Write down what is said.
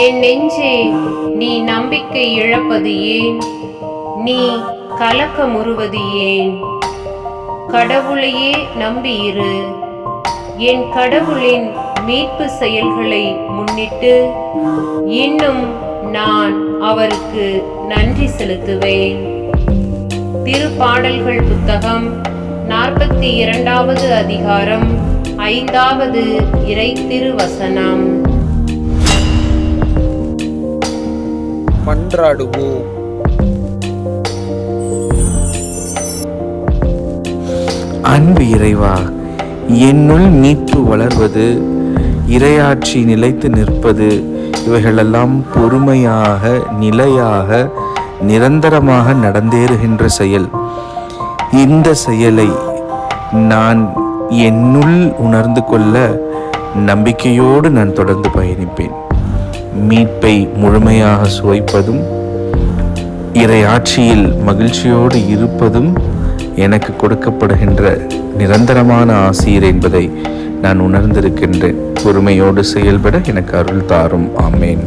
என் நெஞ்சே, நீ நம்பிக்கை இழப்பது ஏன்? நீ கலக்கமுறுவது ஏன்? கடவுளையே நம்பியிரு. என் கடவுளின் மீட்பு செயல்களை முன்னிட்டு இன்னும் நான் அவருக்கு நன்றி செலுத்துவேன். திருப்பாடல்கள் புத்தகம் 42வது அதிகாரம் 5வது இறை திருவசனம். மன்றாடுவோம். அன்பு இறைவா, என்னுள் மீட்பு வளர்வது, இறையாட்சி நிலைத்து நிற்பது, இவைகளெல்லாம் பொறுமையாக, நிலையாக, நிரந்தரமாக நடந்தேறுகின்ற செயல். இந்த செயலை நான் என்னுள் உணர்ந்து கொள்ள நம்பிக்கையோடு நான் தொடர்ந்து பயணிப்பேன். மீட்பை முழுமையாக சுவைப்பதும், இறையாட்சியில் மகிழ்ச்சியோடு இருப்பதும் எனக்கு கொடுக்கப்படுகின்ற நிரந்தரமான ஆசீர் என்பதை நான் உணர்ந்திருக்கின்றேன். பொறுமையோடு செயல்பட எனக்கு அருள் தாரும். ஆமேன்.